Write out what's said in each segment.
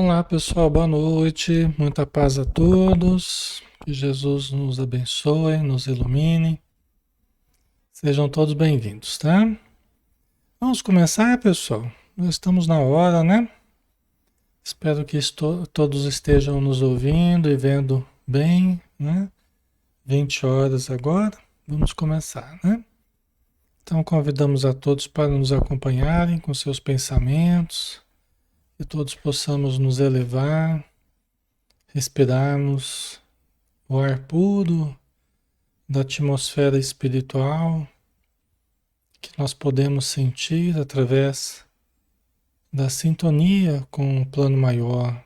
Olá, pessoal, boa noite. Muita paz a todos. Que Jesus nos abençoe, nos ilumine. Sejam todos bem-vindos, tá? Vamos começar, pessoal. Nós estamos na hora, né? Espero que todos estejam nos ouvindo e vendo bem, né? 20 horas agora. Vamos começar, né? Então, convidamos a todos para nos acompanharem com seus pensamentos, que todos possamos nos elevar, respirarmos o ar puro da atmosfera espiritual que nós podemos sentir através da sintonia com o plano maior,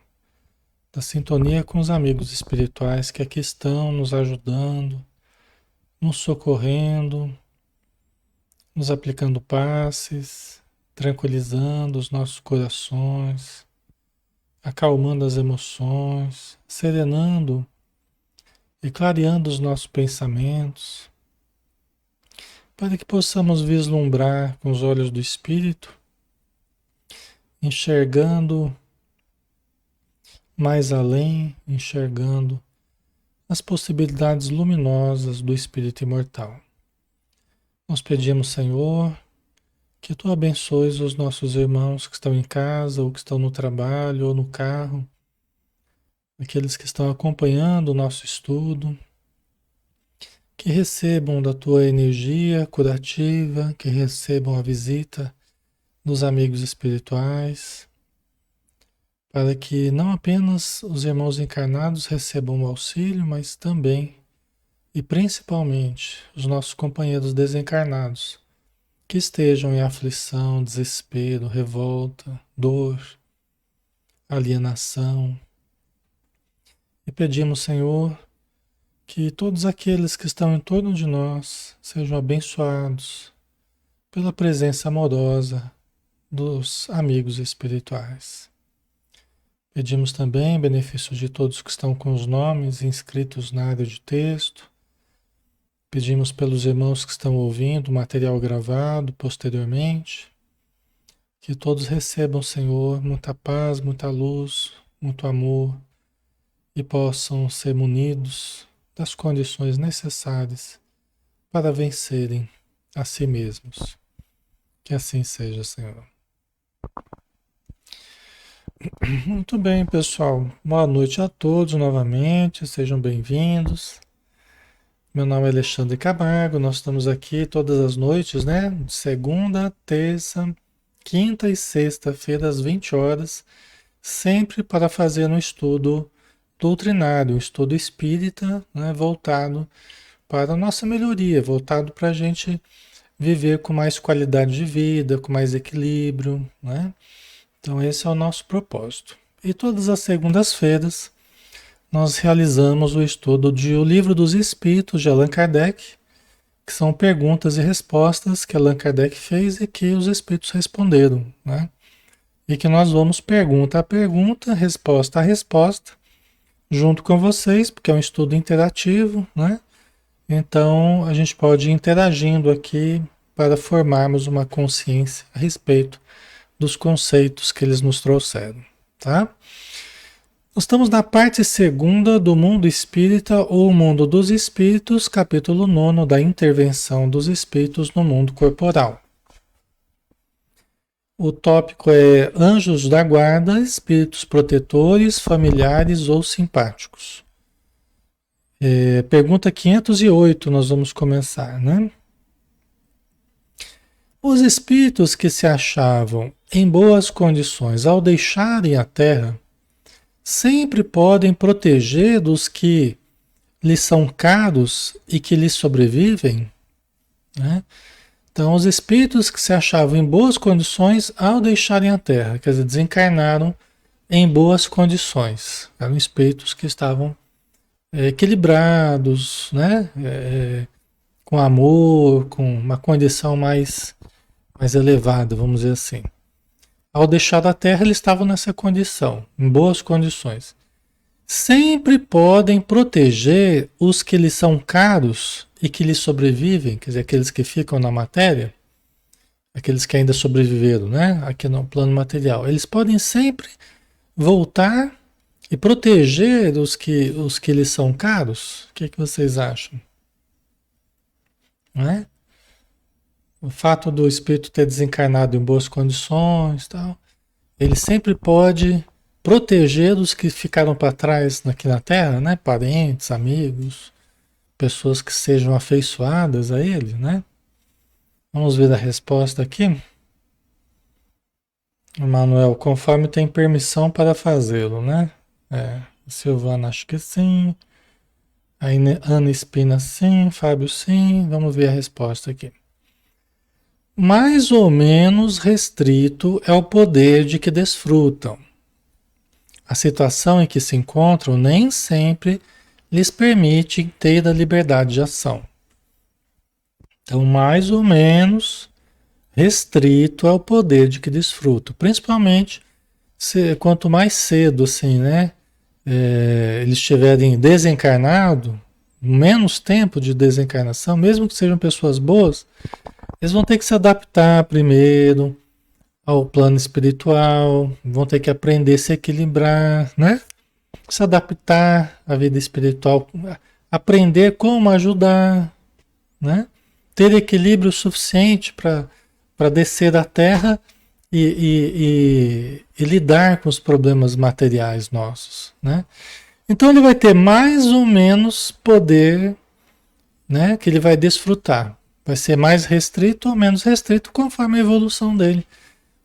da sintonia com os amigos espirituais que aqui estão nos ajudando, nos socorrendo, nos aplicando passes, tranquilizando os nossos corações, acalmando as emoções, serenando e clareando os nossos pensamentos, para que possamos vislumbrar com os olhos do Espírito, enxergando mais além, enxergando as possibilidades luminosas do Espírito imortal. Nós pedimos, Senhor, que Tu abençoes os nossos irmãos que estão em casa, ou que estão no trabalho, ou no carro, aqueles que estão acompanhando o nosso estudo, que recebam da Tua energia curativa, que recebam a visita dos amigos espirituais, para que não apenas os irmãos encarnados recebam o auxílio, mas também e principalmente os nossos companheiros desencarnados, que estejam em aflição, desespero, revolta, dor, alienação. E pedimos, Senhor, que todos aqueles que estão em torno de nós sejam abençoados pela presença amorosa dos amigos espirituais. Pedimos também benefício de todos que estão com os nomes inscritos na área de texto. Pedimos pelos irmãos que estão ouvindo o material gravado posteriormente, que todos recebam, Senhor, muita paz, muita luz, muito amor e possam ser munidos das condições necessárias para vencerem a si mesmos. Que assim seja, Senhor. Muito bem, pessoal. Boa noite a todos novamente, sejam bem-vindos. Meu nome é Alexandre Camargo, nós estamos aqui todas as noites, né? De segunda, terça, quinta e sexta-feira, às 20 horas, sempre para fazer um estudo doutrinário, um estudo espírita, né? Voltado para a nossa melhoria, voltado para a gente viver com mais qualidade de vida, com mais equilíbrio, né? Então esse é o nosso propósito. E todas as segundas-feiras nós realizamos o estudo de O Livro dos Espíritos de Allan Kardec, que são perguntas e respostas que Allan Kardec fez e que os espíritos responderam, né? E que nós vamos pergunta a pergunta, resposta a resposta, junto com vocês, porque é um estudo interativo, né? Então a gente pode ir interagindo aqui para formarmos uma consciência a respeito dos conceitos que eles nos trouxeram, tá? Nós estamos na parte segunda do Mundo Espírita ou Mundo dos Espíritos, capítulo 9 da intervenção dos espíritos no mundo corporal. O tópico é anjos da guarda, espíritos protetores, familiares ou simpáticos. Pergunta 508, nós vamos começar, né? Os espíritos que se achavam em boas condições ao deixarem a Terra sempre podem proteger dos que lhes são caros e que lhes sobrevivem, né? Então, os espíritos que se achavam em boas condições ao deixarem a Terra, quer dizer, desencarnaram em boas condições, eram espíritos que estavam equilibrados, né? Com amor, com uma condição mais elevada, vamos dizer assim. Ao deixar a Terra, eles estavam nessa condição, em boas condições. Sempre podem proteger os que lhes são caros e que lhes sobrevivem, quer dizer, aqueles que ficam na matéria, aqueles que ainda sobreviveram, né? Aqui no plano material. Eles podem sempre voltar e proteger os que lhes são caros? O que vocês acham? Não é? O fato do espírito ter desencarnado em boas condições, tal, ele sempre pode proteger os que ficaram para trás aqui na Terra, né? Parentes, amigos, pessoas que sejam afeiçoadas a ele, né? Vamos ver a resposta aqui. Manuel, conforme tem permissão para fazê-lo, né? Silvana, acho que sim. A Ana Espina, sim. Fábio, sim. Vamos ver a resposta aqui. Mais ou menos restrito é o poder de que desfrutam. A situação em que se encontram nem sempre lhes permite inteira liberdade de ação. Então, mais ou menos restrito ao poder de que desfrutam. Principalmente quanto mais cedo, assim, né? Eles estiverem desencarnados, menos tempo de desencarnação, mesmo que sejam pessoas boas, eles vão ter que se adaptar primeiro ao plano espiritual, vão ter que aprender a se equilibrar, né? Se adaptar à vida espiritual, aprender como ajudar, né? Ter equilíbrio suficiente para descer da Terra e lidar com os problemas materiais nossos, né? Então ele vai ter mais ou menos poder, né? Que ele vai desfrutar. Vai ser mais restrito ou menos restrito conforme a evolução dele,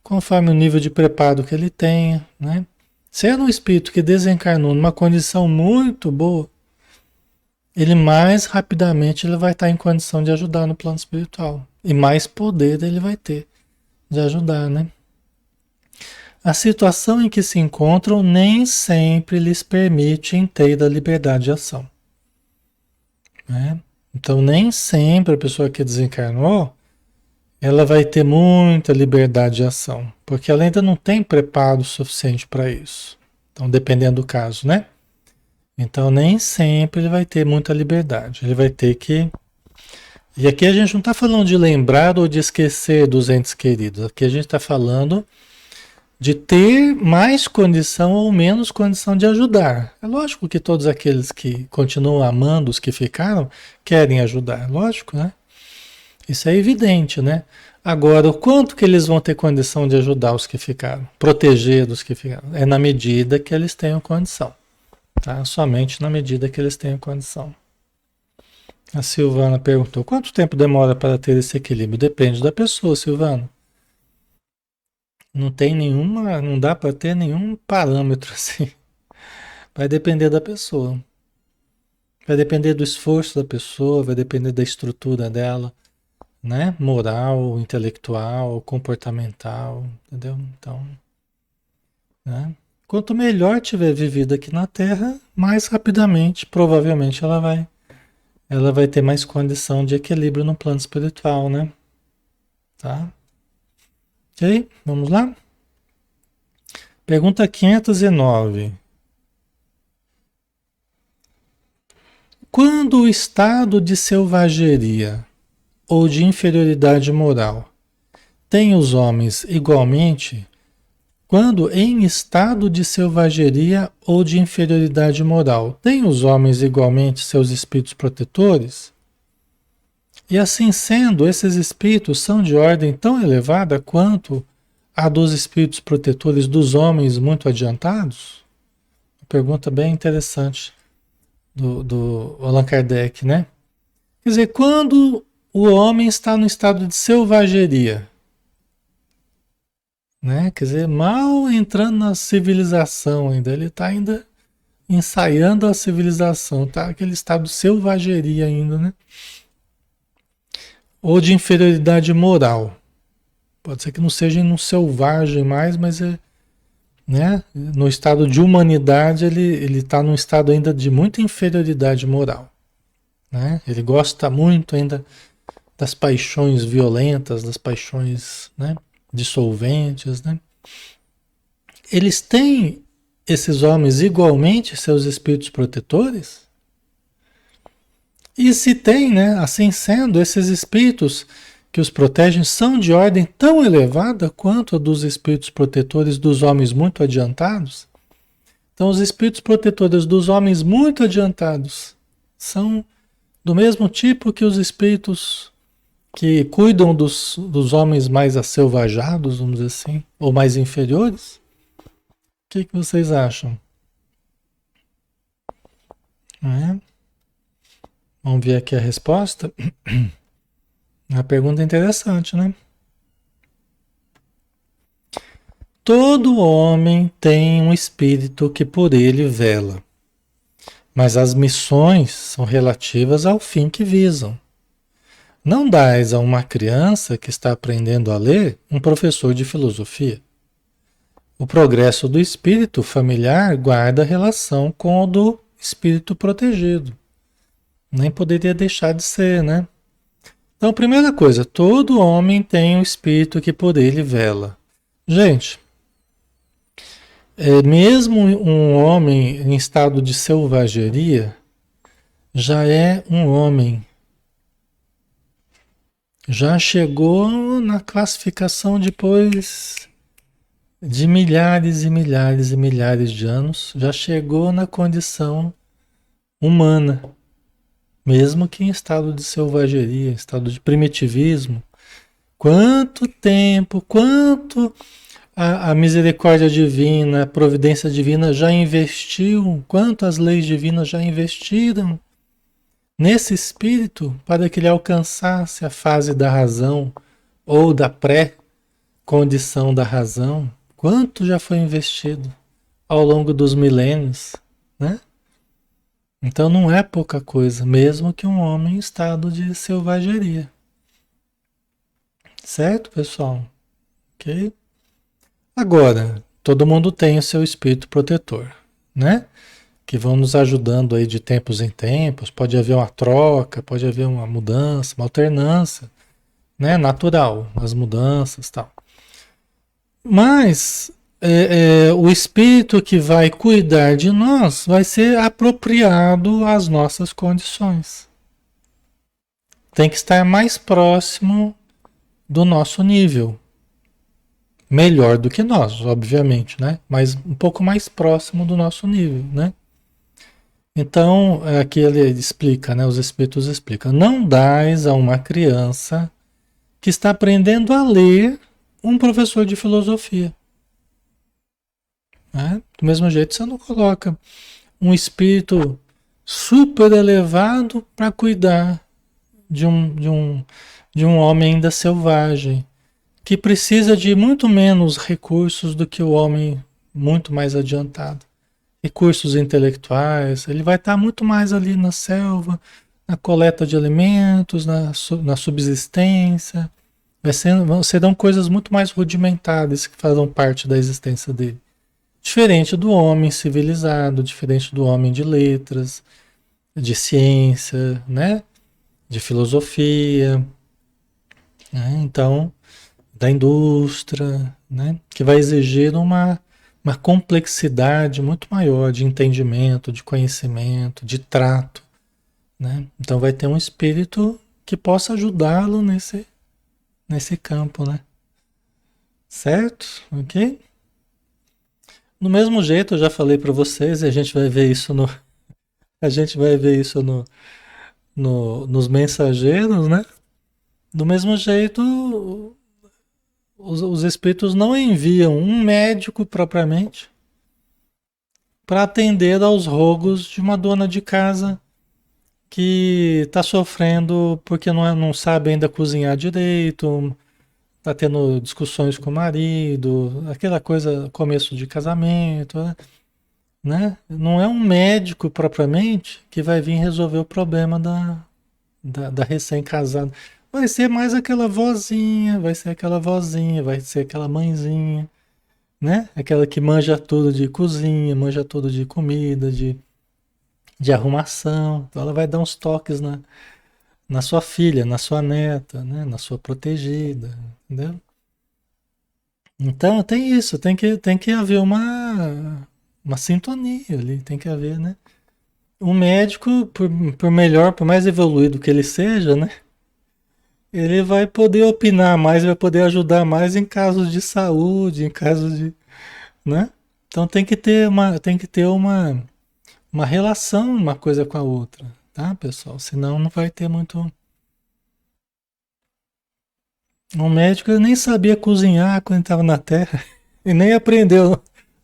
conforme o nível de preparo que ele tenha, né? Se é um espírito que desencarnou numa condição muito boa, ele mais rapidamente ele vai estar em condição de ajudar no plano espiritual. E mais poder ele vai ter de ajudar, né? A situação em que se encontram nem sempre lhes permite inteira liberdade de ação, né? Então nem sempre a pessoa que desencarnou ela vai ter muita liberdade de ação, porque ela ainda não tem preparo suficiente para isso. Então, dependendo do caso, né? Então, nem sempre ele vai ter muita liberdade. Ele vai ter que... E aqui a gente não está falando de lembrar ou de esquecer dos entes queridos. Aqui a gente está falando de ter mais condição ou menos condição de ajudar. É lógico que todos aqueles que continuam amando os que ficaram querem ajudar. Lógico, né? Isso é evidente, né? Agora, o quanto que eles vão ter condição de ajudar os que ficaram, proteger os que ficaram? É na medida que eles tenham condição, tá? Somente na medida que eles tenham condição. A Silvana perguntou, quanto tempo demora para ter esse equilíbrio? Depende da pessoa, Silvana. Não tem nenhuma, não dá para ter nenhum parâmetro assim. Vai depender da pessoa. Vai depender do esforço da pessoa, vai depender da estrutura dela, né? Moral, intelectual, comportamental, entendeu? Então, né? Quanto melhor tiver vivido aqui na Terra, mais rapidamente, provavelmente, ela vai ter mais condição de equilíbrio no plano espiritual, né? Tá? Ok? Vamos lá? Pergunta 509. Quando o estado de selvageria ou de inferioridade moral tem os homens igualmente, quando em estado de selvageria ou de inferioridade moral tem os homens igualmente seus espíritos protetores? E assim sendo, esses espíritos são de ordem tão elevada quanto a dos espíritos protetores dos homens muito adiantados? Pergunta bem interessante do Allan Kardec, né? Quer dizer, quando o homem está no estado de selvageria, né? Quer dizer, mal entrando na civilização ainda, ele está ainda ensaiando a civilização, tá? Aquele estado de selvageria ainda, né? Ou de inferioridade moral. Pode ser que não seja um selvagem mais, mas né? No estado de humanidade ele está num estado ainda de muita inferioridade moral, né? Ele gosta muito ainda das paixões violentas, das paixões, né, dissolventes, né? Eles têm, esses homens, igualmente seus espíritos protetores? E se tem, né, assim sendo, esses espíritos que os protegem são de ordem tão elevada quanto a dos espíritos protetores dos homens muito adiantados? Então, os espíritos protetores dos homens muito adiantados são do mesmo tipo que os espíritos que cuidam dos homens mais acelvajados, vamos dizer assim, ou mais inferiores. O que vocês acham? É? Vamos ver aqui a resposta. A pergunta é interessante, né? Todo homem tem um espírito que por ele vela, mas as missões são relativas ao fim que visam. Não dás a uma criança que está aprendendo a ler um professor de filosofia. O progresso do espírito familiar guarda relação com o do espírito protegido. Nem poderia deixar de ser, né? Então, primeira coisa, todo homem tem um espírito que por ele vela. Gente, mesmo um homem em estado de selvageria já é um homem. Já chegou na classificação depois de milhares e milhares e milhares de anos, já chegou na condição humana, mesmo que em estado de selvageria, em estado de primitivismo. Quanto tempo, quanto a misericórdia divina, a providência divina já investiu, quanto as leis divinas já investiram nesse espírito para que ele alcançasse a fase da razão ou da pré-condição da razão. Quanto já foi investido ao longo dos milênios, né? Então não é pouca coisa, mesmo que um homem em estado de selvageria. Certo, pessoal? Ok? Agora, todo mundo tem o seu espírito protetor, né? Que vão nos ajudando aí de tempos em tempos. Pode haver uma troca, pode haver uma mudança, uma alternância, né? Natural, as mudanças e tal. Mas o espírito que vai cuidar de nós vai ser apropriado às nossas condições. Tem que estar mais próximo do nosso nível. Melhor do que nós, obviamente, né? Mas um pouco mais próximo do nosso nível, né? Então, aqui ele explica, né? Os espíritos explicam. Não dás a uma criança que está aprendendo a ler um professor de filosofia. Né? Do mesmo jeito, você não coloca um espírito super elevado para cuidar de um homem ainda selvagem, que precisa de muito menos recursos do que o homem muito mais adiantado. Recursos intelectuais, ele vai estar muito mais ali na selva, na coleta de alimentos, na subsistência. Serão coisas muito mais rudimentares que farão parte da existência dele. Diferente do homem civilizado, diferente do homem de letras, de ciência, né? De filosofia, né? Então, da indústria, né? Que vai exigir uma complexidade muito maior de entendimento, de conhecimento, de trato, né? Então vai ter um espírito que possa ajudá-lo nesse campo, né? Certo? Ok? No mesmo jeito, eu já falei para vocês, e a gente vai ver isso nos mensageiros, né? Do mesmo jeito, os espíritos não enviam um médico propriamente para atender aos rogos de uma dona de casa que está sofrendo porque não sabe ainda cozinhar direito, está tendo discussões com o marido, aquela coisa, começo de casamento, né? Não é um médico propriamente que vai vir resolver o problema da recém-casada. Vai ser mais aquela vozinha, vai ser aquela vozinha, vai ser aquela mãezinha, né? Aquela que manja tudo de cozinha, manja tudo de comida, de arrumação. Então ela vai dar uns toques na sua filha, na sua neta, né? Na sua protegida, entendeu? Então tem isso, tem que haver uma sintonia ali, tem que haver, né? Um médico, por melhor, por mais evoluído que ele seja, né? Ele vai poder opinar mais, vai poder ajudar mais em casos de saúde, em casos de, né? Então tem que ter uma relação uma coisa com a outra, tá, pessoal? Senão não vai ter muito. Um médico ele nem sabia cozinhar quando estava na Terra e nem aprendeu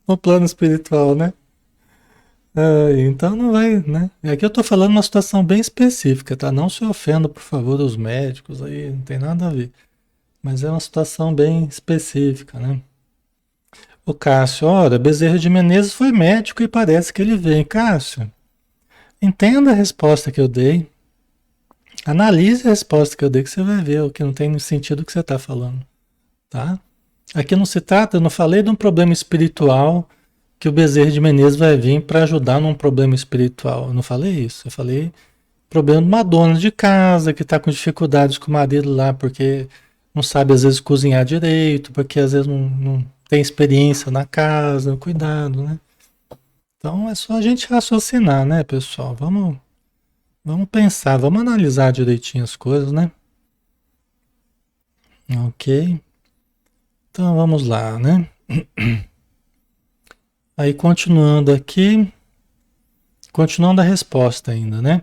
no plano espiritual, né? Ah, então não vai, né? Aqui eu tô falando uma situação bem específica, tá? Não se ofenda, por favor, os médicos aí, não tem nada a ver. Mas é uma situação bem específica, né? O Cássio, ora, Bezerra de Menezes foi médico e parece que ele vem. Cássio, entenda a resposta que eu dei. Analise a resposta que eu dei, que você vai ver o que não tem sentido o que você está falando, tá? Aqui não se trata, eu não falei de um problema espiritual que o Bezerra de Menezes vai vir para ajudar num problema espiritual. Eu não falei isso. Eu falei problema de uma dona de casa que está com dificuldades com o marido lá porque não sabe às vezes cozinhar direito, porque às vezes não tem experiência na casa, cuidado, né? Então é só a gente raciocinar, né, pessoal? Vamos pensar, vamos analisar direitinho as coisas, né? Ok. Então vamos lá, né? Aí continuando aqui, continuando a resposta ainda, né?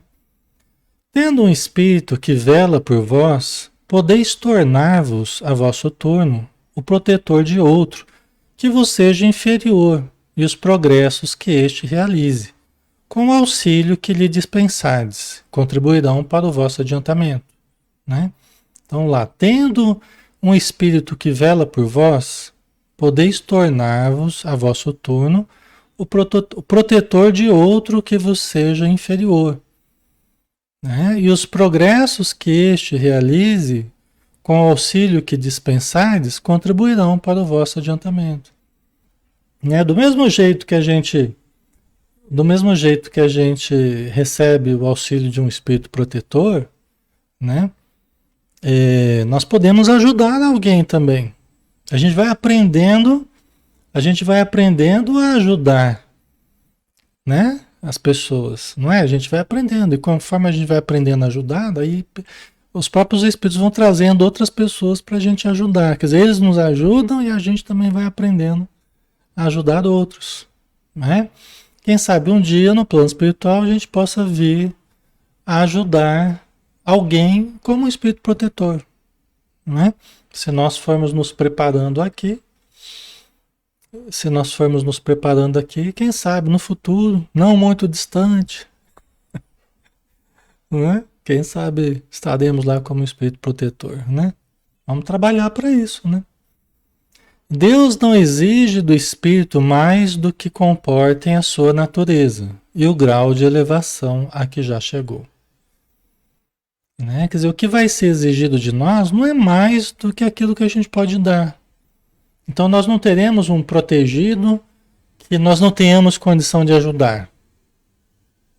Tendo um espírito que vela por vós, podeis tornar-vos a vosso turno o protetor de outro, que vos seja inferior, e os progressos que este realize, com o auxílio que lhe dispensardes, contribuirão para o vosso adiantamento, né? Então lá, tendo um espírito que vela por vós, podeis tornar-vos a vosso turno o protetor de outro que vos seja inferior, né? E os progressos que este realize, com o auxílio que dispensardes, contribuirão para o vosso adiantamento. Né? Do mesmo jeito que a gente recebe o auxílio de um espírito protetor, né? Nós podemos ajudar alguém também. A gente vai aprendendo, a gente vai aprendendo a ajudar, né? As pessoas, não é? A gente vai aprendendo e conforme a gente vai aprendendo a ajudar, daí os próprios espíritos vão trazendo outras pessoas para a gente ajudar. Quer dizer, eles nos ajudam e a gente também vai aprendendo a ajudar outros, né? Quem sabe um dia no plano espiritual a gente possa vir a ajudar alguém como um espírito protetor, né? Se nós formos nos preparando aqui, se nós formos nos preparando aqui, quem sabe no futuro, não muito distante, né? Quem sabe estaremos lá como espírito protetor, né? Vamos trabalhar para isso, né? Deus não exige do espírito mais do que comportem a sua natureza e o grau de elevação a que já chegou. Né? Quer dizer, o que vai ser exigido de nós não é mais do que aquilo que a gente pode dar. Então nós não teremos um protegido que nós não tenhamos condição de ajudar.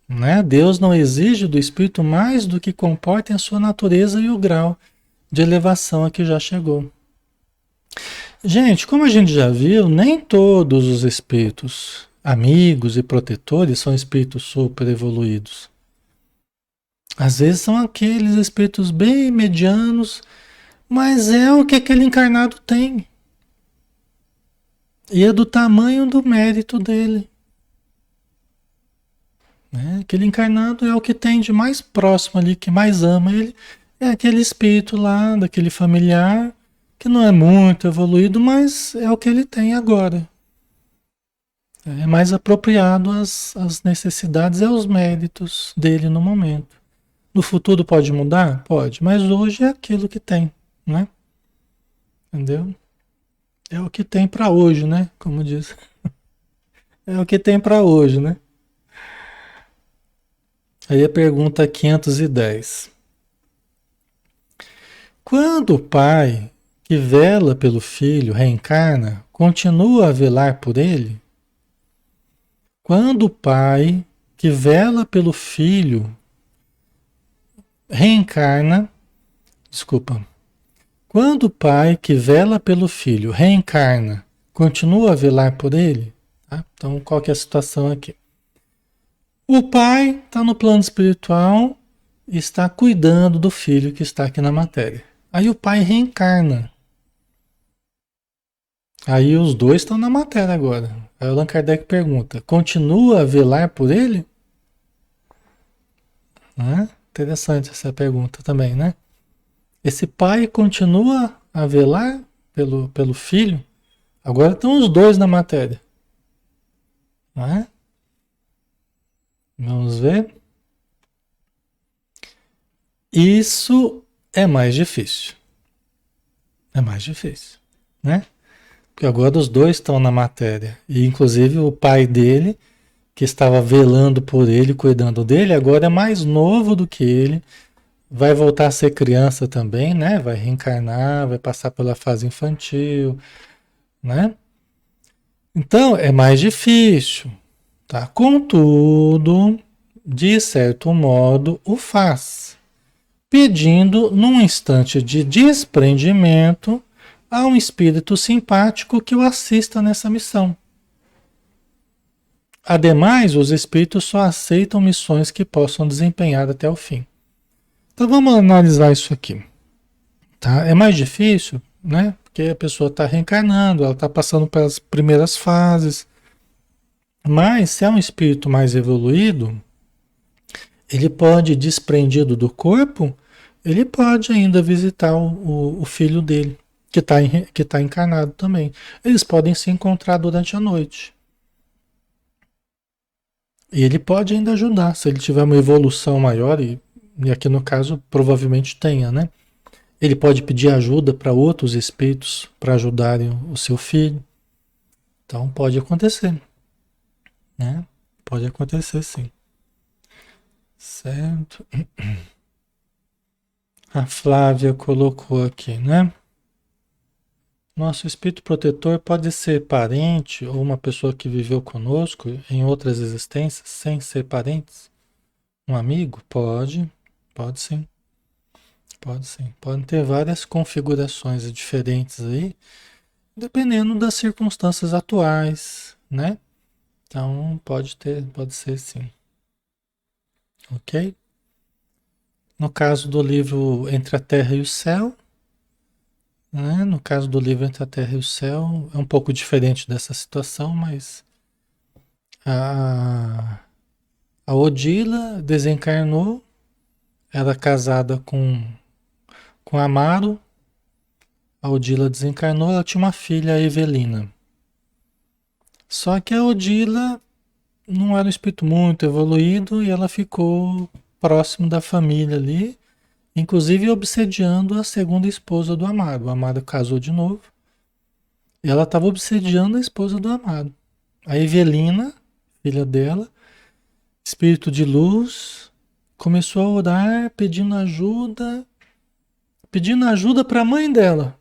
Né? Deus não exige do espírito mais do que comportem a sua natureza e o grau de elevação a que já chegou. Gente, como a gente já viu, nem todos os espíritos amigos e protetores são espíritos super evoluídos. Às vezes são aqueles espíritos bem medianos, mas é o que aquele encarnado tem. E é do tamanho do mérito dele. Né? Aquele encarnado é o que tem de mais próximo ali, que mais ama ele. É aquele espírito lá, daquele familiar, que não é muito evoluído, mas é o que ele tem agora. É mais apropriado às necessidades e aos méritos dele no momento. No futuro pode mudar? Pode, mas hoje é aquilo que tem, né? Entendeu? É o que tem para hoje, né? Como diz. É o que tem para hoje, né? Aí a pergunta 510. Quando o pai que vela pelo filho reencarna, continua a velar por ele? Quando o pai que vela pelo filho reencarna, desculpa, quando o pai que vela pelo filho reencarna, continua a velar por ele? Tá? Então, qual que é a situação aqui? O pai está no plano espiritual e está cuidando do filho que está aqui na matéria. Aí o pai reencarna. Aí os dois estão na matéria agora. Aí Allan Kardec pergunta: continua a velar por ele? Né? Interessante essa pergunta também, né? Esse pai continua a velar pelo filho? Agora estão os dois na matéria. Né? Vamos ver. Isso é mais difícil. É mais difícil, né? Porque agora os dois estão na matéria. E inclusive o pai dele, que estava velando por ele, cuidando dele, agora é mais novo do que ele. Vai voltar a ser criança também, né? Vai reencarnar, vai passar pela fase infantil, né? Então é mais difícil, tá? Contudo, de certo modo, o faz, pedindo num instante de desprendimento a um espírito simpático que o assista nessa missão. Ademais, os espíritos só aceitam missões que possam desempenhar até o fim. Então vamos analisar isso aqui, tá? É mais difícil, né? Porque a pessoa está reencarnando, ela está passando pelas primeiras fases. Mas se é um espírito mais evoluído, ele pode, desprendido do corpo, ele pode ainda visitar o filho dele, que tá encarnado também. Eles podem se encontrar durante a noite. E ele pode ainda ajudar, se ele tiver uma evolução maior, e aqui no caso provavelmente tenha, né? Ele pode pedir ajuda para outros espíritos para ajudarem o seu filho. Então pode acontecer, né? Pode acontecer sim. Certo. A Flávia colocou aqui, né? Nosso espírito protetor pode ser parente ou uma pessoa que viveu conosco em outras existências sem ser parentes? Um amigo? Pode, pode sim, pode sim. Podem ter várias configurações diferentes aí, dependendo das circunstâncias atuais, né? Então pode ter, pode ser sim, ok? No caso do livro Entre a Terra e o Céu, né? No caso do livro Entre a Terra e o Céu, é um pouco diferente dessa situação, mas a, a Odila desencarnou, era casada com Amaro, a Odila desencarnou, ela tinha uma filha, a Evelina. Só que a Odila não era um espírito muito evoluído e ela ficou próximo da família ali, inclusive obsediando a segunda esposa do Amaro. O Amaro casou de novo e ela estava obsediando a esposa do Amaro. A Evelina, filha dela, espírito de luz, começou a orar pedindo ajuda para a mãe dela,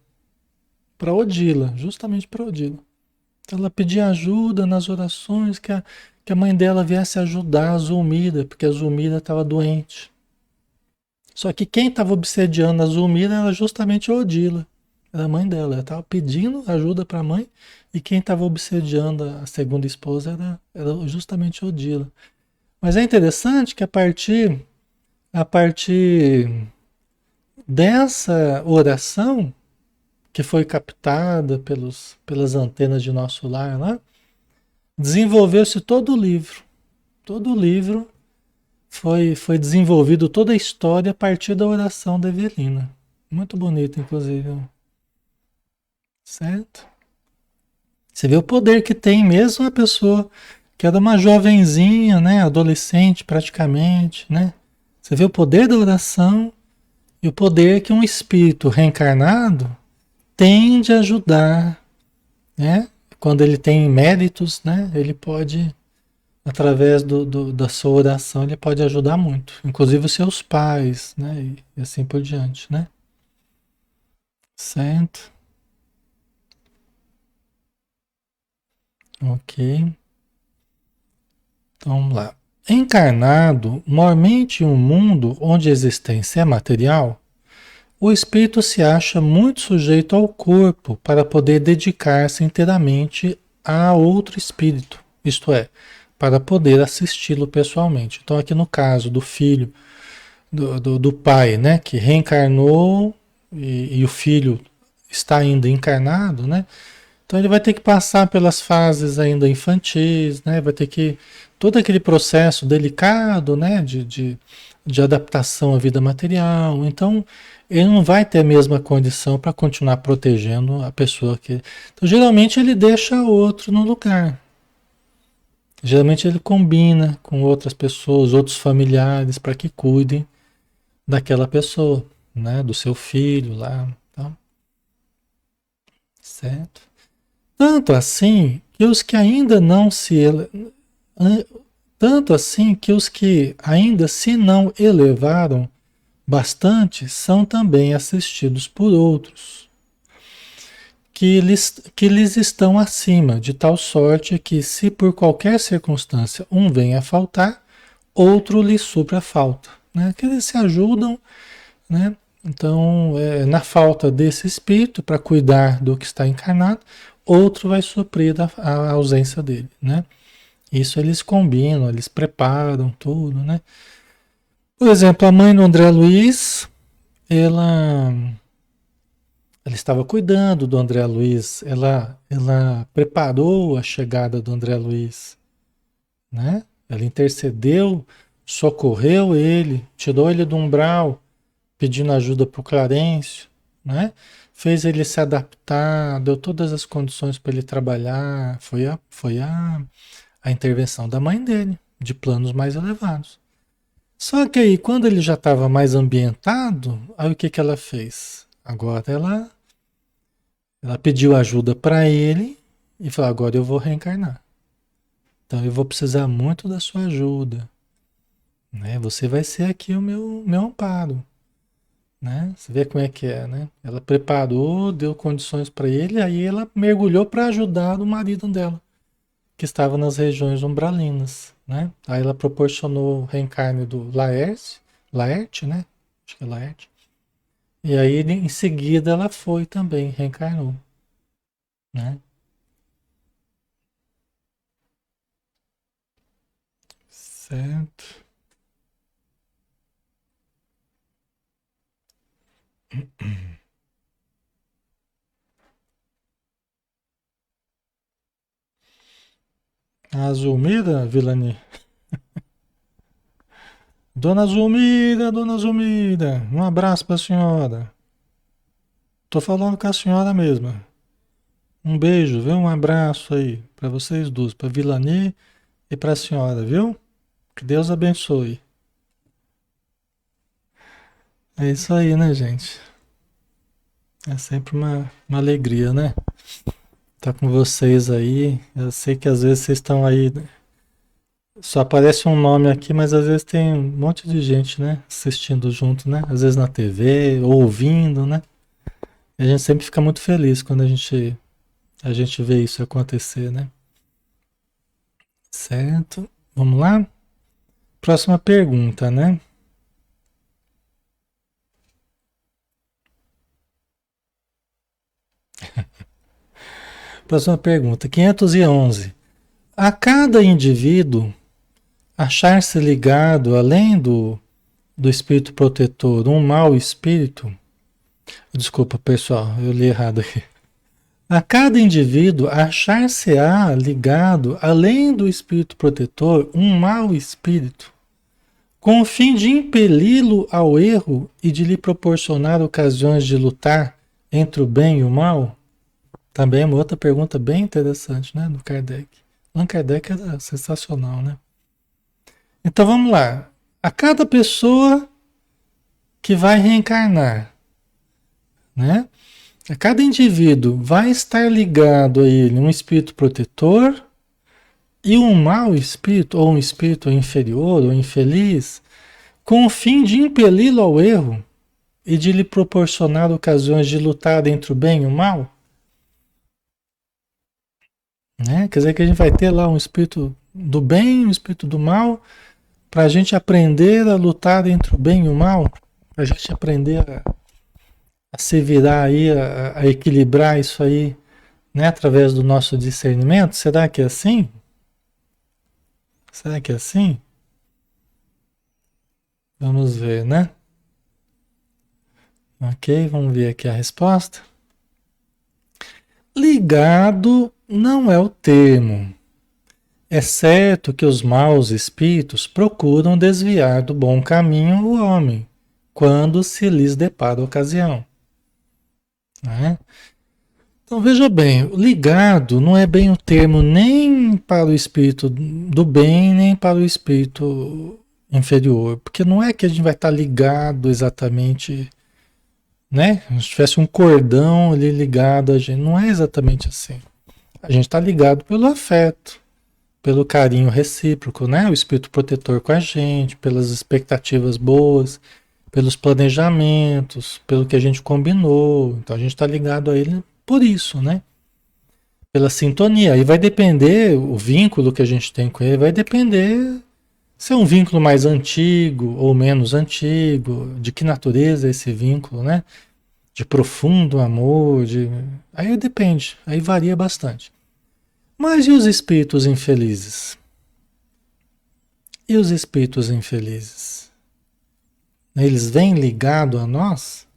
para Odila, justamente para Odila. Ela pedia ajuda nas orações que a mãe dela viesse ajudar a Zulmira, porque a Zulmira estava doente. Só que quem estava obsediando a Zulmira era justamente a Odila, era a mãe dela. Ela estava pedindo ajuda para a mãe e quem estava obsediando a segunda esposa era justamente a Odila. Mas é interessante que a partir dessa oração, que foi captada pelas antenas de nosso lar lá, desenvolveu-se todo o livro. Todo o livro foi desenvolvido, toda a história a partir da oração da Evelina. Muito bonito, inclusive. Certo? Você vê o poder que tem mesmo a pessoa que era uma jovenzinha, né, adolescente praticamente, né? Você vê o poder da oração e o poder que um espírito reencarnado tem de ajudar, né? Quando ele tem méritos, né? Ele pode, através da sua oração, ele pode ajudar muito. Inclusive os seus pais, né? E assim por diante, né? Certo? Ok. Então vamos lá. Encarnado, mormente em um mundo onde a existência é material, o espírito se acha muito sujeito ao corpo para poder dedicar-se inteiramente a outro espírito, isto é, para poder assisti-lo pessoalmente. Então, aqui no caso do filho, do pai, né, que reencarnou e o filho está ainda encarnado, né? Então ele vai ter que passar pelas fases ainda infantis, né? Vai ter que todo aquele processo delicado, né? De adaptação à vida material. Então ele não vai ter a mesma condição para continuar protegendo a pessoa que. Então geralmente ele deixa outro no lugar. Geralmente ele combina com outras pessoas, outros familiares, para que cuidem daquela pessoa, né? Do seu filho lá, tá? Certo? Tanto assim que os que ainda não se an- tanto assim que os que ainda se não elevaram bastante são também assistidos por outros que lhes estão acima, de tal sorte que se por qualquer circunstância um vem a faltar, outro lhe supra a falta, né? Que eles se ajudam, né? Então, na falta desse espírito para cuidar do que está encarnado, outro vai suprir a ausência dele, né? Isso eles combinam, eles preparam tudo, né? Por exemplo, a mãe do André Luiz, ela, ela estava cuidando do André Luiz, ela preparou a chegada do André Luiz, né? Ela intercedeu, socorreu ele, tirou ele do umbral, pedindo ajuda para o Clarencio, né? Fez ele se adaptar, deu todas as condições para ele trabalhar. Foi a intervenção da mãe dele, de planos mais elevados. Só que aí, quando ele já estava mais ambientado, aí o que que ela fez? Agora ela pediu ajuda para ele e falou: agora eu vou reencarnar. Então eu vou precisar muito da sua ajuda, né? Você vai ser aqui o meu amparo. Né? Você vê como é que é, né? Ela preparou, deu condições para ele, aí ela mergulhou para ajudar o marido dela, que estava nas regiões umbralinas, né? Aí ela proporcionou o reencarne do Laerte, né? Acho que é Laerte. E aí em seguida ela foi também, reencarnou, né? Certo. A Zulmira, Vilani. Dona Zulmira, um abraço para a senhora. Tô falando com a senhora mesma. Um beijo, viu? Um abraço aí para vocês duas, para Vilani e para a senhora, viu? Que Deus abençoe. É isso aí, né, gente? É sempre uma alegria, né? Tá com vocês aí. Eu sei que às vezes vocês estão aí, né? Só aparece um nome aqui, mas às vezes tem um monte de gente, né? Assistindo junto, né? Às vezes na TV, ou ouvindo, né? E a gente sempre fica muito feliz quando a gente vê isso acontecer, né? Certo? Vamos lá? Próxima pergunta, né? Próxima pergunta, 511. A cada indivíduo achar-se ligado, além do espírito protetor, um mau espírito. Desculpa, pessoal, eu li errado aqui. A cada indivíduo achar-se-á ligado, além do espírito protetor, um mau espírito, com o fim de impeli-lo ao erro e de lhe proporcionar ocasiões de lutar entre o bem e o mal. Também é uma outra pergunta bem interessante, né, do Kardec. Allan Kardec era sensacional, né? Então vamos lá. A cada pessoa que vai reencarnar, né? A cada indivíduo vai estar ligado a ele um espírito protetor e um mau espírito, ou um espírito inferior ou infeliz, com o fim de impeli-lo ao erro e de lhe proporcionar ocasiões de lutar entre o bem e o mal. Né? Quer dizer que a gente vai ter lá um espírito do bem, um espírito do mal, para a gente aprender a lutar entre o bem e o mal, para a gente aprender a se virar aí, a equilibrar isso aí, né, através do nosso discernimento. Será que é assim? Será que é assim? Vamos ver, né? Ok, vamos ver aqui a resposta. Ligado não é o termo. É certo que os maus espíritos procuram desviar do bom caminho o homem, quando se lhes depara a ocasião, né? Então veja bem, ligado não é bem o termo nem para o espírito do bem, nem para o espírito inferior, porque não é que a gente vai estar ligado exatamente, né? Se tivesse um cordão ali ligado a gente, não é exatamente assim. A gente está ligado pelo afeto, pelo carinho recíproco, né? O espírito protetor com a gente, pelas expectativas boas, pelos planejamentos, pelo que a gente combinou. Então a gente está ligado a ele por isso, né? Pela sintonia. E vai depender, o vínculo que a gente tem com ele vai depender se é um vínculo mais antigo ou menos antigo, de que natureza é esse vínculo, né? De profundo amor, de... aí depende, aí varia bastante. Mas e os espíritos infelizes? E os espíritos infelizes? Eles vêm ligados a nós,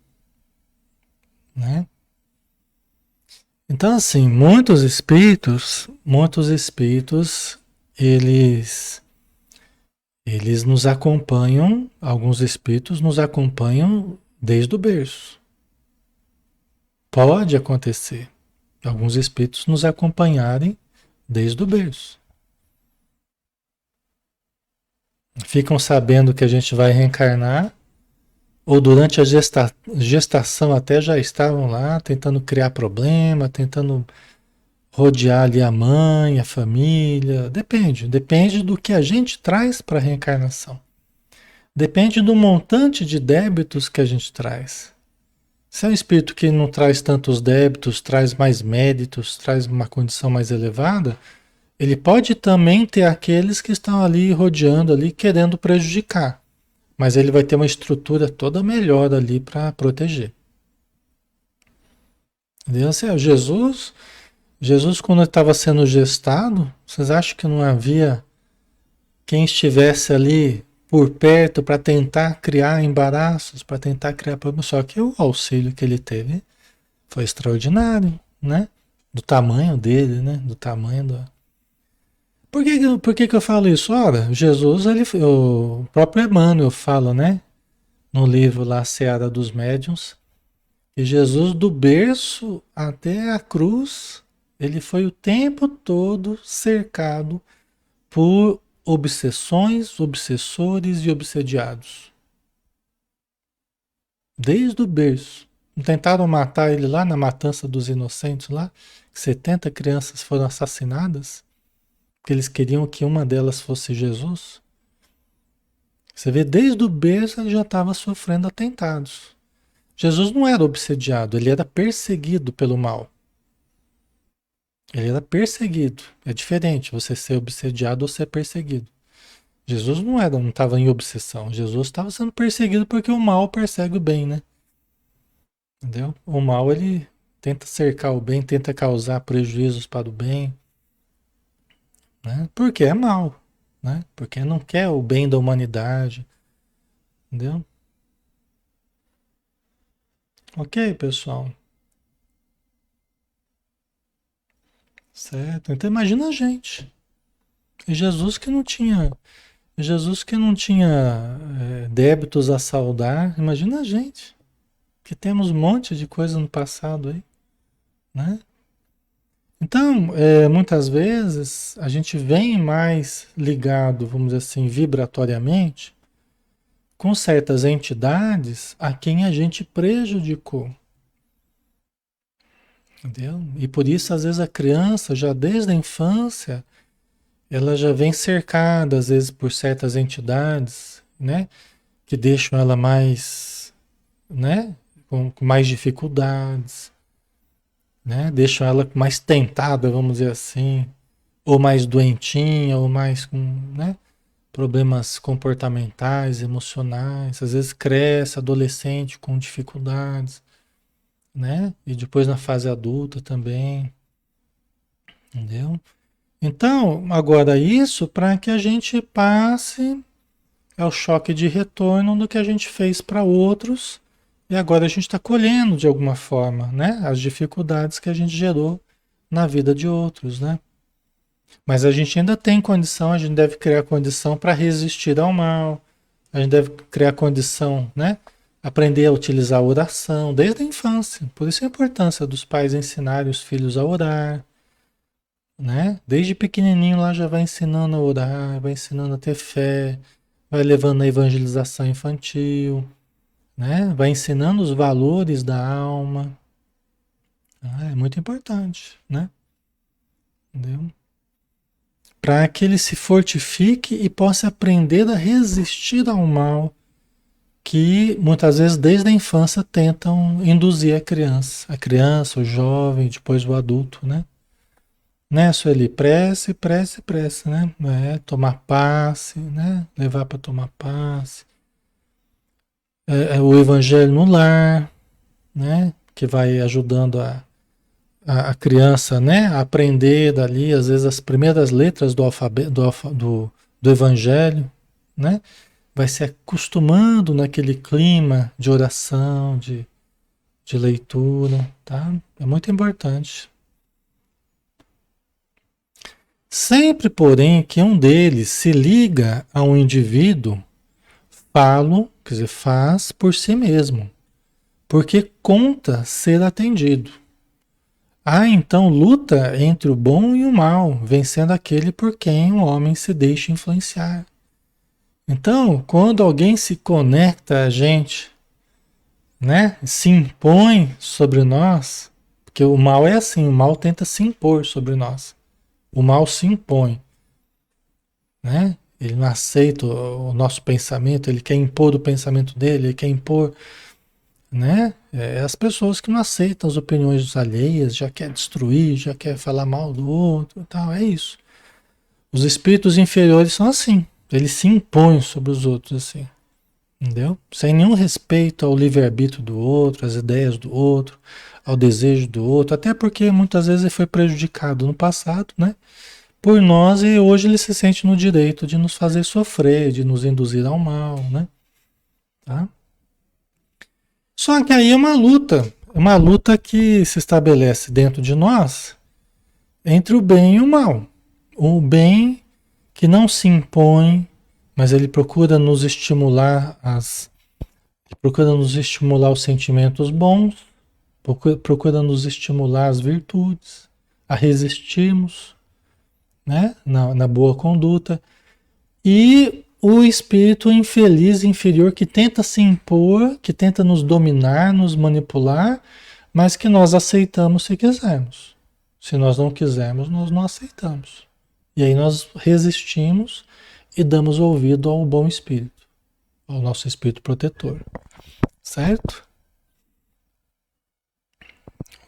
né? Então, assim, muitos espíritos, eles, eles nos acompanham, alguns espíritos nos acompanham desde o berço. Pode acontecer, alguns espíritos nos acompanharem desde o berço. Ficam sabendo que a gente vai reencarnar, ou durante a gestação até já estavam lá tentando criar problema, tentando rodear ali a mãe, a família. Depende do que a gente traz para a reencarnação. Depende do montante de débitos que a gente traz. Se é um espírito que não traz tantos débitos, traz mais méritos, traz uma condição mais elevada, ele pode também ter aqueles que estão ali rodeando ali querendo prejudicar, mas ele vai ter uma estrutura toda melhor ali para proteger. Entendeu? Assim, Jesus quando estava sendo gestado, vocês acham que não havia quem estivesse ali por perto para tentar criar embaraços, para tentar criar problemas? Só que o auxílio que ele teve foi extraordinário, né? Do tamanho dele, né? Do tamanho do... Por que que eu falo isso? Ora, Jesus, o próprio Emmanuel fala, né? No livro lá, Seara dos Médiuns, que Jesus do berço até a cruz, ele foi o tempo todo cercado por obsessões, obsessores e obsediados. Desde o berço. Tentaram matar ele lá na matança dos inocentes lá, que 70 crianças foram assassinadas, porque eles queriam que uma delas fosse Jesus. Você vê, desde o berço ele já estava sofrendo atentados. Jesus não era obsediado, ele era perseguido pelo mal. Ele era perseguido. É diferente você ser obsediado ou ser perseguido. Jesus não estava em obsessão. Jesus estava sendo perseguido porque o mal persegue o bem, né? Entendeu? O mal ele tenta cercar o bem, tenta causar prejuízos para o bem, né? Porque é mal, né? Porque não quer o bem da humanidade, entendeu? Ok, pessoal. Certo. Então imagina a gente. E Jesus que não tinha débitos a saldar, imagina a gente, que temos um monte de coisa no passado aí, né? Então, muitas vezes a gente vem mais ligado, vamos dizer assim, vibratoriamente, com certas entidades a quem a gente prejudicou, entendeu? E por isso, às vezes, a criança, já desde a infância, ela já vem cercada, às vezes, por certas entidades, né? Que deixam ela mais, né? Com mais dificuldades, né? Deixam ela mais tentada, vamos dizer assim, ou mais doentinha, ou mais com, né? Problemas comportamentais, emocionais, às vezes cresce adolescente com dificuldades, né? E depois na fase adulta também, entendeu? Então, agora isso para que a gente passe é o choque de retorno do que a gente fez para outros e agora a gente está colhendo de alguma forma, né? As dificuldades que a gente gerou na vida de outros, né? Mas a gente ainda tem condição, a gente deve criar condição para resistir ao mal, a gente deve criar condição, né? Aprender a utilizar a oração desde a infância. Por isso a importância dos pais ensinarem os filhos a orar, né? Desde pequenininho lá já vai ensinando a orar, vai ensinando a ter fé, vai levando a evangelização infantil, né? Vai ensinando os valores da alma. Ah, é muito importante, né? Entendeu? Para que ele se fortifique e possa aprender a resistir ao mal que muitas vezes desde a infância tentam induzir a criança, o jovem, depois o adulto, né? Né, Sueli? Prece, prece, prece, né? É, tomar passe, né? Levar para tomar passe. O evangelho no lar, né? Que vai ajudando a criança, né? A aprender dali, às vezes, as primeiras letras do alfabeto, do evangelho, né? Vai se acostumando naquele clima de oração, de leitura, tá? É muito importante. Sempre, porém, que um deles se liga a um indivíduo, falo, quer dizer, faz por si mesmo, porque conta ser atendido. Há então luta entre o bom e o mal, vencendo aquele por quem o homem se deixa influenciar. Então, quando alguém se conecta a gente, né, se impõe sobre nós, porque o mal é assim, o mal tenta se impor sobre nós. O mal se impõe, né? Ele não aceita o nosso pensamento, ele quer impor o pensamento dele, ele quer impor, né? As pessoas que não aceitam as opiniões alheias, já quer destruir, já quer falar mal do outro, e tal, é isso. Os espíritos inferiores são assim, eles se impõem sobre os outros assim. Entendeu? Sem nenhum respeito ao livre-arbítrio do outro, às ideias do outro, ao desejo do outro, até porque muitas vezes ele foi prejudicado no passado, né? Por nós e hoje ele se sente no direito de nos fazer sofrer, de nos induzir ao mal, né? Tá? Só que aí é uma luta que se estabelece dentro de nós entre o bem e o mal. O bem que não se impõe, mas ele procura nos estimular procura nos estimular os sentimentos bons, procura nos estimular as virtudes, a resistirmos, né, na boa conduta. E o espírito infeliz, inferior, que tenta se impor, que tenta nos dominar, nos manipular, mas que nós aceitamos se quisermos. Se nós não quisermos, nós não aceitamos. E aí nós resistimos e damos ouvido ao bom espírito, ao nosso espírito protetor. Certo?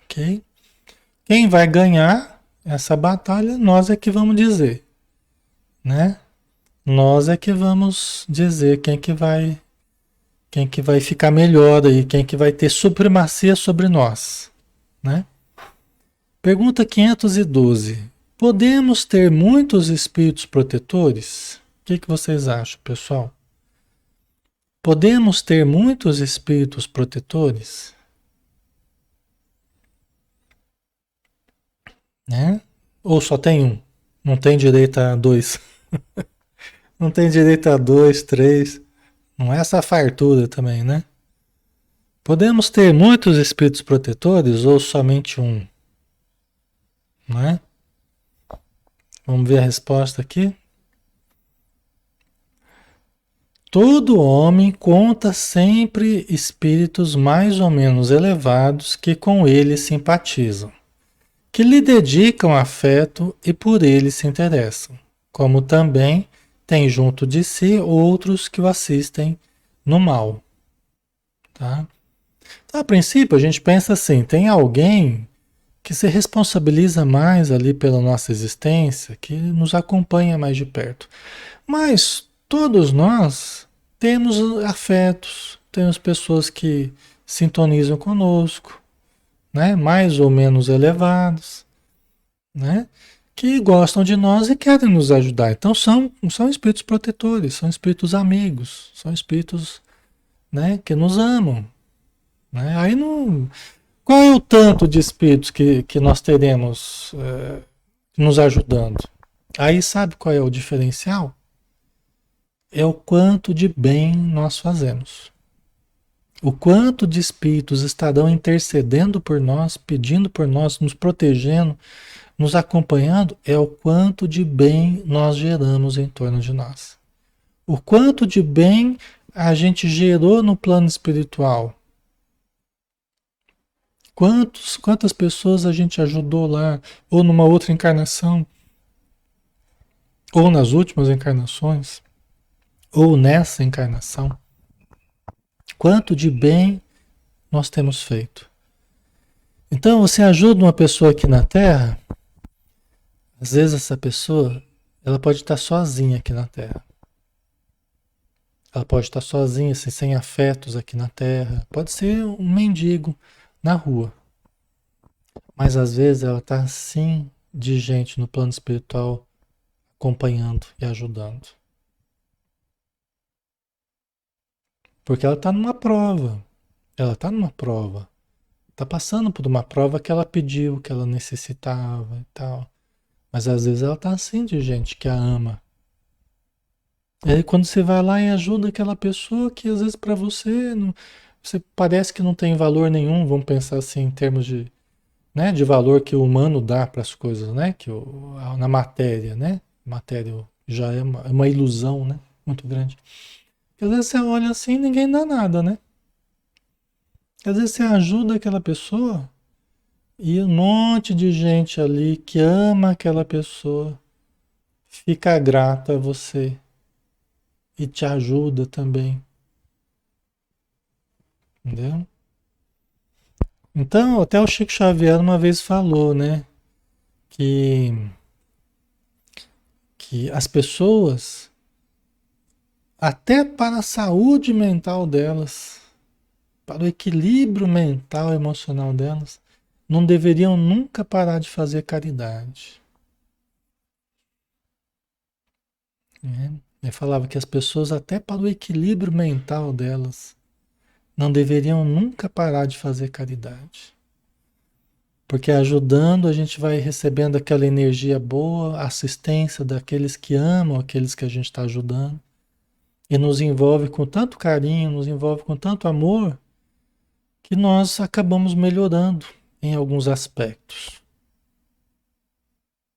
Ok? Quem vai ganhar essa batalha, nós é que vamos dizer, né? Nós é que vamos dizer quem que vai ficar melhor aí, quem que vai ter supremacia sobre nós, né? Pergunta 512. Podemos ter muitos espíritos protetores? O que que vocês acham, pessoal? Podemos ter muitos espíritos protetores? Né? Ou só tem um? Não tem direito a dois? Não tem direito a dois, três? Não é essa fartura também, né? Podemos ter muitos espíritos protetores ou somente um? Né? Vamos ver a resposta aqui. Todo homem conta sempre espíritos mais ou menos elevados que com ele simpatizam, que lhe dedicam afeto e por ele se interessam, como também tem junto de si outros que o assistem no mal. Tá? Então, a princípio, a gente pensa assim: tem alguém que se responsabiliza mais ali pela nossa existência, que nos acompanha mais de perto. Mas todos nós temos afetos, temos pessoas que sintonizam conosco, né? Mais ou menos elevados, né? Que gostam de nós e querem nos ajudar. Então são espíritos protetores, são espíritos amigos, são espíritos, né, que nos amam. Né? Aí não. Qual é o tanto de espíritos que nós teremos nos ajudando? Aí sabe qual é o diferencial? É o quanto de bem nós fazemos. O quanto de espíritos estarão intercedendo por nós, pedindo por nós, nos protegendo, nos acompanhando, é o quanto de bem nós geramos em torno de nós. O quanto de bem a gente gerou no plano espiritual. Quantas pessoas a gente ajudou lá, ou numa outra encarnação, ou nas últimas encarnações, ou nessa encarnação. Quanto de bem nós temos feito. Então, você ajuda uma pessoa aqui na Terra, às vezes essa pessoa, ela pode estar sozinha aqui na Terra. Ela pode estar sozinha, assim, sem afetos aqui na Terra. Pode ser um mendigo na rua. Mas às vezes ela está assim de gente no plano espiritual acompanhando e ajudando. Porque ela está numa prova. Ela está numa prova. Está passando por uma prova que ela pediu, que ela necessitava e tal. Mas às vezes ela está assim de gente que a ama. E aí quando você vai lá e ajuda aquela pessoa que às vezes para você, não, você parece que não tem valor nenhum, vamos pensar assim em termos de, né, de valor que o humano dá para as coisas, né? Na matéria, né? Matéria já é uma ilusão, né? Muito grande. Porque às vezes você olha assim e ninguém dá nada, né? Às vezes você ajuda aquela pessoa e um monte de gente ali que ama aquela pessoa fica grata a você e te ajuda também, entendeu? Então, até o Chico Xavier uma vez falou, né, que, que as pessoas, até para a saúde mental delas, para o equilíbrio mental e emocional delas, não deveriam nunca parar de fazer caridade. Né? Ele falava que as pessoas, até para o equilíbrio mental delas, não deveriam nunca parar de fazer caridade. Porque ajudando, a gente vai recebendo aquela energia boa, assistência daqueles que amam aqueles que a gente está ajudando. E nos envolve com tanto carinho, nos envolve com tanto amor, que nós acabamos melhorando em alguns aspectos.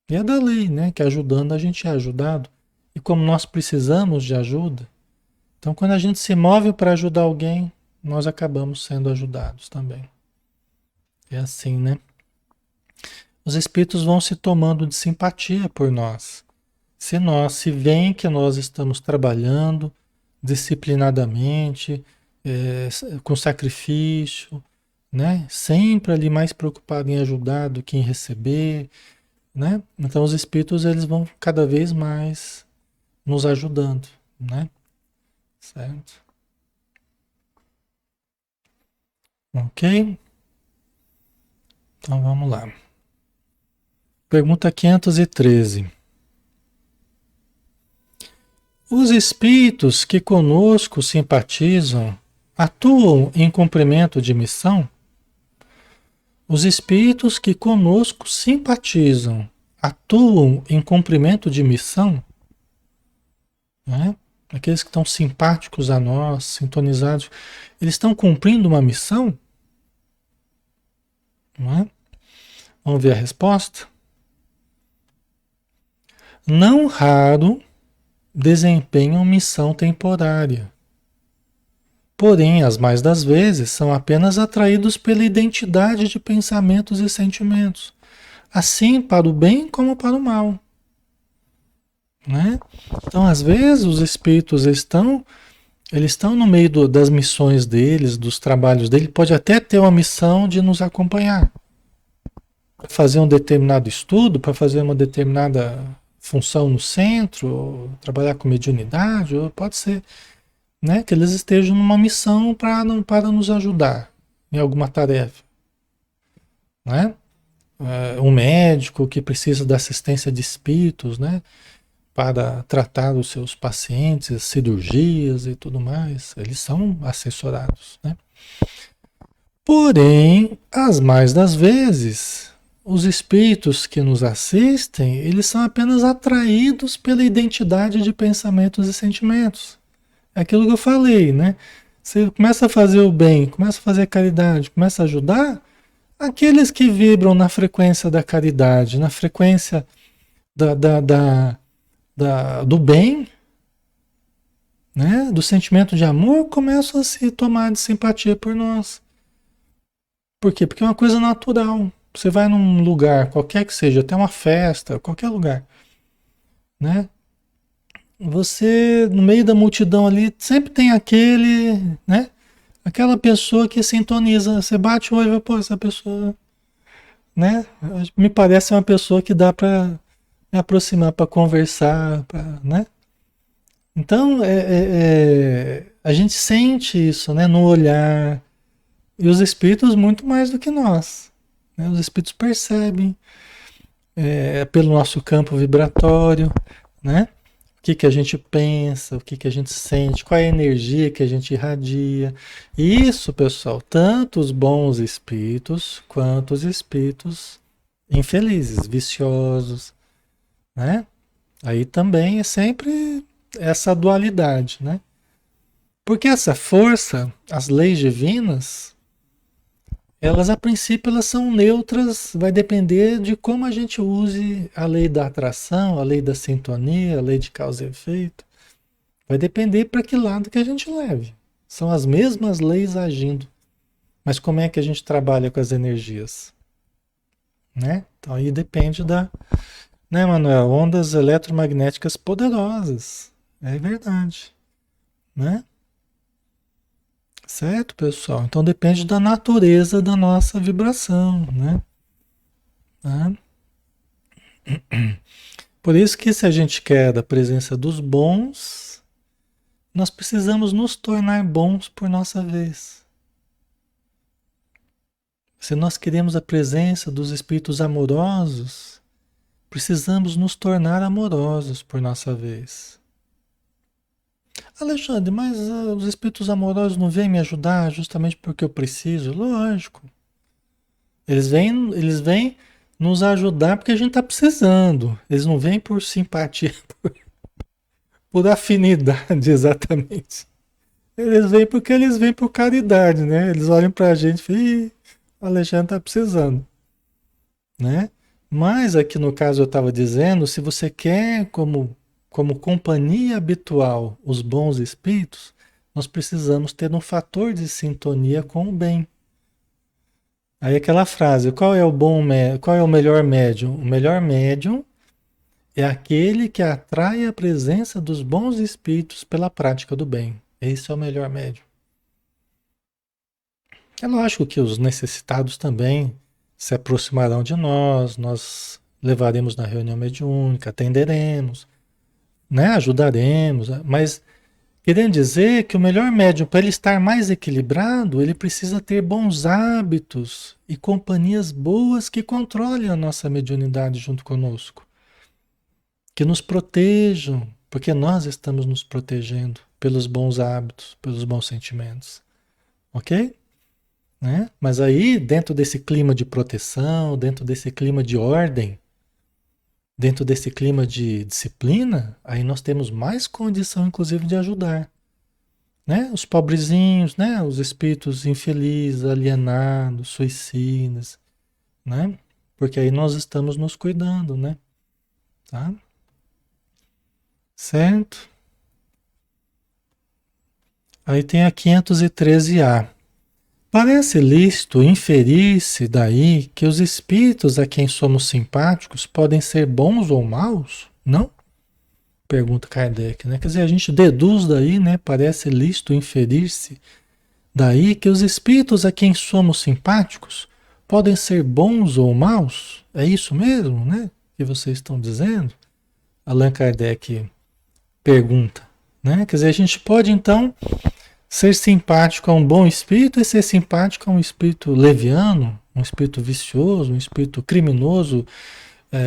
E é da lei, né? Que ajudando a gente é ajudado. E como nós precisamos de ajuda, então quando a gente se move para ajudar alguém, nós acabamos sendo ajudados também. É assim, né? Os espíritos vão se tomando de simpatia por nós. Se veem que nós estamos trabalhando disciplinadamente, com sacrifício, né? Sempre ali mais preocupado em ajudar do que em receber, né? Então os espíritos eles vão cada vez mais nos ajudando, né? Certo? Ok? Então vamos lá. Pergunta 513. Os espíritos que conosco simpatizam atuam em cumprimento de missão? Os espíritos que conosco simpatizam atuam em cumprimento de missão? Né? Aqueles que estão simpáticos a nós, sintonizados, eles estão cumprindo uma missão? Não é? Vamos ver a resposta? Não raro desempenham missão temporária. Porém, as mais das vezes, são apenas atraídos pela identidade de pensamentos e sentimentos, assim para o bem como para o mal. Né? Então, às vezes, os espíritos eles estão no meio das missões deles, dos trabalhos dele, pode até ter uma missão de nos acompanhar, para fazer um determinado estudo, para fazer uma determinada função no centro, ou trabalhar com mediunidade, ou pode ser, né, que eles estejam numa missão para nos ajudar em alguma tarefa, né? Um médico que precisa da assistência de espíritos, né, para tratar os seus pacientes, cirurgias e tudo mais, eles são assessorados, né? Porém, as mais das vezes, os espíritos que nos assistem, eles são apenas atraídos pela identidade de pensamentos e sentimentos. É aquilo que eu falei, né? Você começa a fazer o bem, começa a fazer a caridade, começa a ajudar, aqueles que vibram na frequência da caridade, na frequência da, da, da, do bem, né? Do sentimento de amor, começam a se tomar de simpatia por nós. Por quê? Porque é uma coisa natural. Você vai num lugar, qualquer que seja, até uma festa, qualquer lugar, né? Você, no meio da multidão ali, sempre tem aquele, né? Aquela pessoa que sintoniza. Você bate o olho e fala, pô, essa pessoa, né? Me parece uma pessoa que dá para me aproximar, para conversar, né? Então, a gente sente isso, né? No olhar. E os espíritos muito mais do que nós, né? Os espíritos percebem pelo nosso campo vibratório, né? O que que a gente pensa, o que que a gente sente, qual é a energia que a gente irradia. E isso, pessoal, tanto os bons espíritos quanto os espíritos infelizes, viciosos, né? Aí também é sempre essa dualidade, né? Porque essa força, as leis divinas, elas a princípio elas são neutras, vai depender de como a gente use a lei da atração, a lei da sintonia, a lei de causa e efeito. Vai depender para que lado que a gente leve. São as mesmas leis agindo. Mas como é que a gente trabalha com as energias? Né? Então aí depende né, Manuel? Ondas eletromagnéticas poderosas. É verdade. Né? Certo, pessoal? Então depende da natureza da nossa vibração, né? Tá? Por isso que se a gente quer a presença dos bons, nós precisamos nos tornar bons por nossa vez. Se nós queremos a presença dos espíritos amorosos, precisamos nos tornar amorosos por nossa vez. Alexandre, mas os espíritos amorosos não vêm me ajudar justamente porque eu preciso? Lógico. Eles vêm nos ajudar porque a gente está precisando. Eles não vêm por simpatia, por afinidade, exatamente. Eles vêm porque eles vêm por caridade, né? Eles olham pra gente e falam, ih, o Alexandre tá precisando, né? Mas aqui no caso eu estava dizendo, se você quer como companhia habitual os bons espíritos, nós precisamos ter um fator de sintonia com o bem. Aí aquela frase, qual é o melhor médium? O melhor médium é aquele que atrai a presença dos bons espíritos pela prática do bem. Esse é o melhor médium. É lógico que os necessitados também se aproximarão de nós, nós levaremos na reunião mediúnica, atenderemos, né? Ajudaremos, mas querendo dizer que o melhor médium, para ele estar mais equilibrado, ele precisa ter bons hábitos e companhias boas que controlem a nossa mediunidade junto conosco, que nos protejam, porque nós estamos nos protegendo pelos bons hábitos, pelos bons sentimentos, ok? Né? Mas aí, dentro desse clima de proteção, dentro desse clima de ordem, dentro desse clima de disciplina, aí nós temos mais condição, inclusive, de ajudar, né? Os pobrezinhos, né? Os espíritos infelizes, alienados, suicidas, né? Porque aí nós estamos nos cuidando, né? Tá? Certo? Aí tem a 513A. Parece lícito inferir-se daí que os espíritos a quem somos simpáticos podem ser bons ou maus? Não? Pergunta Kardec, né? Quer dizer, a gente deduz daí, né? Parece lícito inferir-se daí que os espíritos a quem somos simpáticos podem ser bons ou maus? É isso mesmo, né? Que vocês estão dizendo? Allan Kardec pergunta, né? Quer dizer, a gente pode então ser simpático a um bom espírito e ser simpático a um espírito leviano, um espírito vicioso, um espírito criminoso,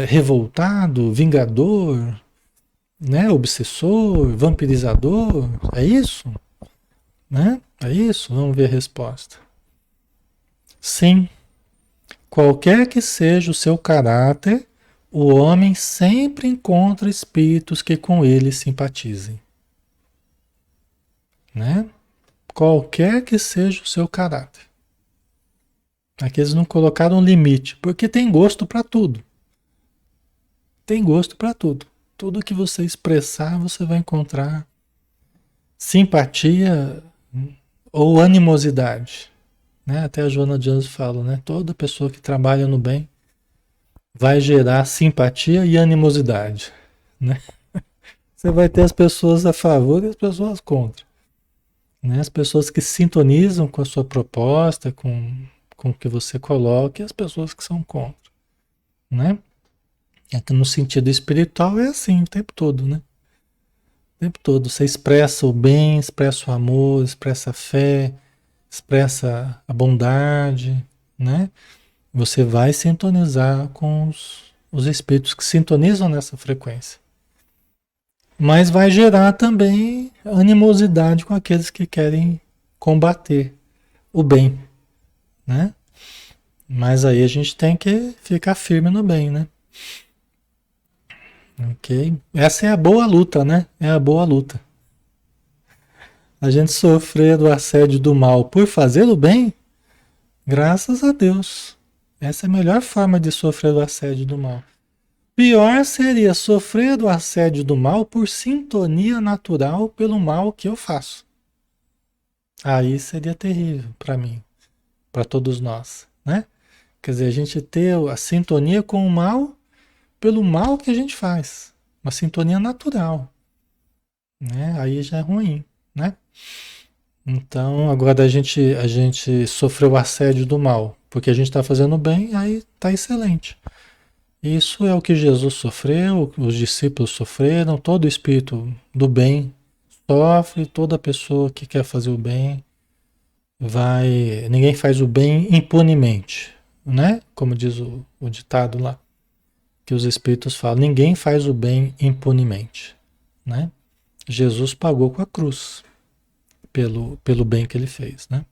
revoltado, vingador, né? Obsessor, vampirizador. É isso? Né? É isso? Vamos ver a resposta. Sim, qualquer que seja o seu caráter, o homem sempre encontra espíritos que com ele simpatizem, né? Qualquer que seja o seu caráter. Aqui eles não colocaram um limite, porque tem gosto para tudo. Tem gosto para tudo. Tudo que você expressar, você vai encontrar simpatia ou animosidade, né? Até a Joana de Anjos fala, né? Toda pessoa que trabalha no bem vai gerar simpatia e animosidade, né? Você vai ter as pessoas a favor e as pessoas contra, né? As pessoas que sintonizam com a sua proposta, com o que você coloca, e as pessoas que são contra, né? No sentido espiritual é assim o tempo todo, né? O tempo todo você expressa o bem, expressa o amor, expressa a fé, expressa a bondade, né? Você vai sintonizar com os espíritos que sintonizam nessa frequência. Mas vai gerar também animosidade com aqueles que querem combater o bem, né? Mas aí a gente tem que ficar firme no bem, né? Ok? Essa é a boa luta, né? É a boa luta. A gente sofrer do assédio do mal por fazer o bem, graças a Deus. Essa é a melhor forma de sofrer do assédio do mal. Pior seria sofrer do assédio do mal por sintonia natural pelo mal que eu faço. Aí seria terrível para mim, para todos nós, né? Quer dizer, a gente ter a sintonia com o mal pelo mal que a gente faz. Uma sintonia natural, né? Aí já é ruim, né? Então, agora a gente sofreu o assédio do mal, porque a gente está fazendo bem, aí está excelente. Isso é o que Jesus sofreu, os discípulos sofreram, todo espírito do bem sofre, toda pessoa que quer fazer o bem vai. Ninguém faz o bem impunemente, né? Como diz o ditado lá, que os espíritos falam: ninguém faz o bem impunemente, né? Jesus pagou com a cruz pelo bem que ele fez, né?